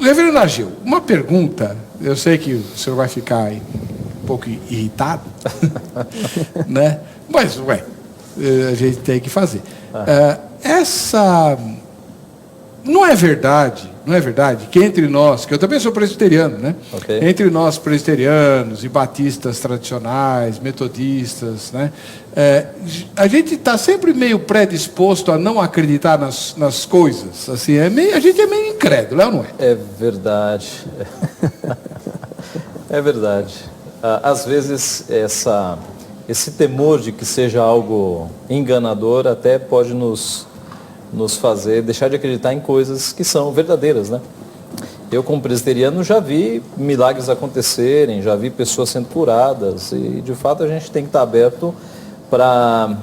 Reverendo Ageu, uma pergunta, eu sei que o senhor vai ficar aí um pouco irritado, né? Mas, a gente tem que fazer. Não é verdade que entre nós, que eu também sou presbiteriano, né? Okay. Entre nós presbiterianos e batistas tradicionais, metodistas, né? A gente está sempre meio predisposto a não acreditar nas coisas, assim, a gente é meio incrédulo, não é? É verdade. É verdade. Às vezes esse temor de que seja algo enganador até pode nos fazer deixar de acreditar em coisas que são verdadeiras, né? Eu, como presbiteriano, já vi milagres acontecerem, já vi pessoas sendo curadas e, de fato, a gente tem que estar aberto para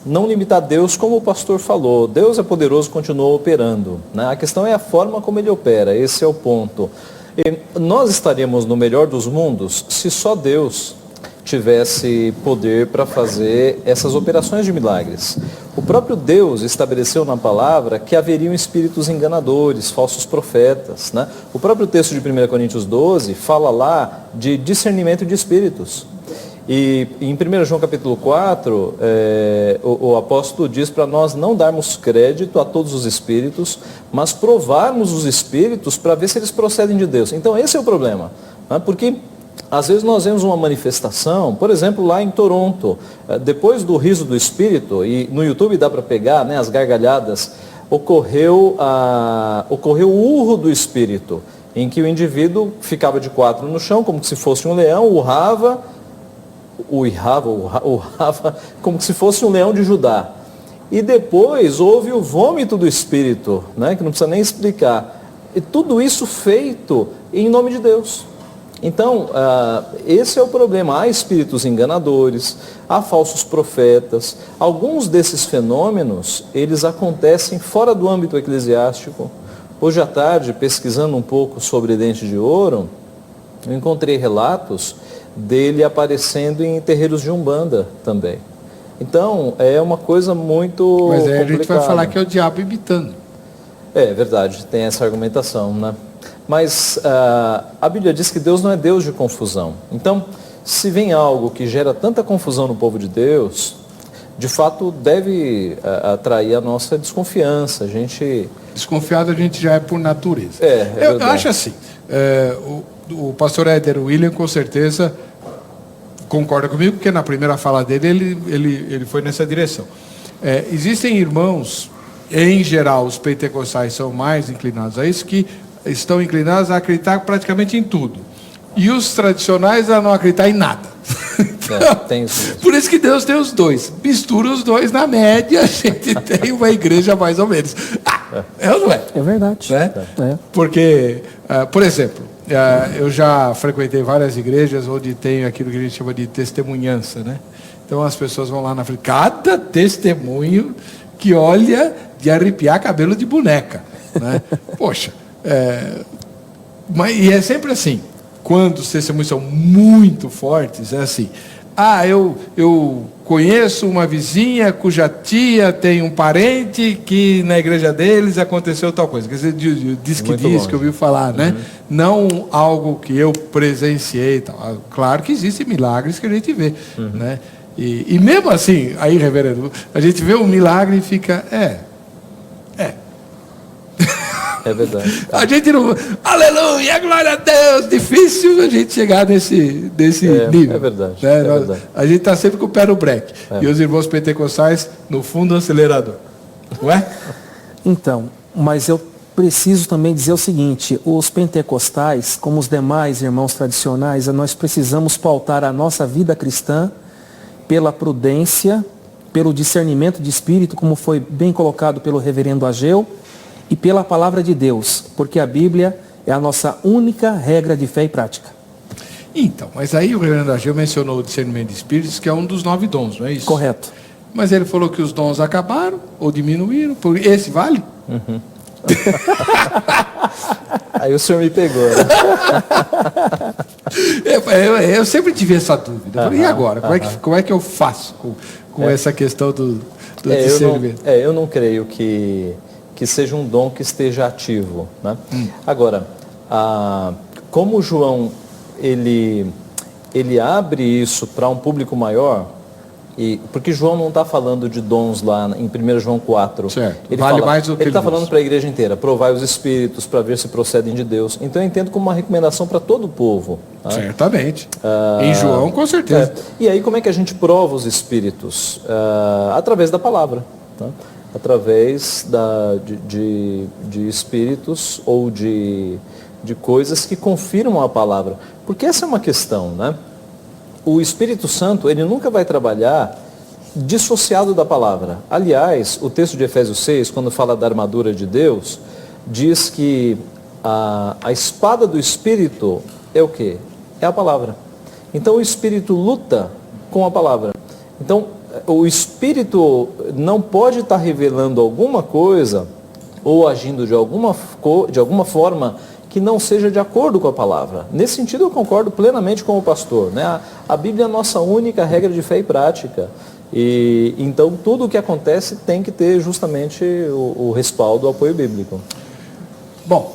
não limitar Deus, como o pastor falou. Deus é poderoso, continua operando, né? A questão é a forma como ele opera, esse é o ponto. E nós estaríamos no melhor dos mundos se só Deus tivesse poder para fazer essas operações de milagres. O próprio Deus estabeleceu na palavra que haveriam espíritos enganadores, falsos profetas, né? O próprio texto de 1 Coríntios 12 fala lá de discernimento de espíritos. E em 1 João capítulo 4, o apóstolo diz para nós não darmos crédito a todos os espíritos, mas provarmos os espíritos para ver se eles procedem de Deus. Então esse é o problema, né? Porque às vezes nós vemos uma manifestação, por exemplo, lá em Toronto, depois do riso do Espírito, e no YouTube dá para pegar, né, as gargalhadas, ocorreu o urro do Espírito, em que o indivíduo ficava de quatro no chão, como se fosse um leão, urrava como se fosse um leão de Judá. E depois houve o vômito do Espírito, né, que não precisa nem explicar. E tudo isso feito em nome de Deus. Então, esse é o problema. Há espíritos enganadores, há falsos profetas. Alguns desses fenômenos, eles acontecem fora do âmbito eclesiástico. Hoje à tarde, pesquisando um pouco sobre dente de ouro, eu encontrei relatos dele aparecendo em terreiros de Umbanda também. Então, é uma coisa muito Mas aí complicada. a gente vai falar que é o diabo imitando. É verdade, tem essa argumentação, né? Mas a Bíblia diz que Deus não é Deus de confusão. Então, se vem algo que gera tanta confusão no povo de Deus, de fato deve atrair a nossa desconfiança. Desconfiado a gente já é por natureza. Eu acho assim, o pastor Éder William com certeza concorda comigo, porque na primeira fala dele ele foi nessa direção. Existem irmãos, em geral os pentecostais são mais inclinados a isso, que estão inclinados a acreditar praticamente em tudo. E os tradicionais a não acreditar em nada. Tem isso. Por isso que Deus tem os dois. Mistura os dois, na média, a gente tem uma igreja mais ou menos. É ou não é? É verdade. Né? Porque, por exemplo, eu já frequentei várias igrejas onde tem aquilo que a gente chama de testemunhança, né? Então as pessoas vão lá na frente. Cada testemunho que olha de arrepiar cabelo de boneca, né? Poxa. E é sempre assim, quando os testemunhos são muito fortes, é assim, eu conheço uma vizinha cuja tia tem um parente que na igreja deles aconteceu tal coisa, quer dizer, diz que eu ouvi falar, né? Não algo que eu presenciei, tal. Claro que existem milagres que a gente vê, né? E mesmo assim, aí, reverendo, a gente vê um milagre e fica, É verdade. A gente não... Aleluia, glória a Deus! Difícil a gente chegar nesse nível. É verdade. Né? Verdade. A gente está sempre com o pé no breque. E os irmãos pentecostais, no fundo, do acelerador. Não é? Então, mas eu preciso também dizer o seguinte, os pentecostais, como os demais irmãos tradicionais, nós precisamos pautar a nossa vida cristã pela prudência, pelo discernimento de espírito, como foi bem colocado pelo reverendo Ageu, e pela palavra de Deus, porque a Bíblia é a nossa única regra de fé e prática. Então, mas aí o reverendo Ageu mencionou o discernimento de espíritos, que é um dos 9 dons, não é isso? Correto. Mas ele falou que os dons acabaram, ou diminuíram, esse vale? Aí o senhor me pegou, né? Eu sempre tive essa dúvida. Eu falei, e agora? Como é que eu faço com essa questão do discernimento? Eu não creio que seja um dom que esteja ativo, né? Agora, como João ele abre isso para um público maior, porque João não está falando de dons lá em 1 João 4. Certo. Ele Vale mais do que ele está ele falando diz. para a igreja inteira, provai os espíritos para ver se procedem de Deus. Então eu entendo como uma recomendação para todo o povo. Tá? Certamente. Em João, com certeza. E aí como é que a gente prova os espíritos? Através da palavra. Tá? Através de espíritos ou de coisas que confirmam a palavra. Porque essa é uma questão, né? O Espírito Santo, ele nunca vai trabalhar dissociado da palavra. Aliás, o texto de Efésios 6, quando fala da armadura de Deus, diz que a espada do Espírito é o quê? É a palavra. Então o Espírito luta com a palavra. Então o Espírito não pode estar revelando alguma coisa ou agindo de alguma forma que não seja de acordo com a palavra. Nesse sentido, eu concordo plenamente com o pastor. Né? A Bíblia é a nossa única regra de fé e prática. E então, tudo o que acontece tem que ter justamente o respaldo, o apoio bíblico. Bom,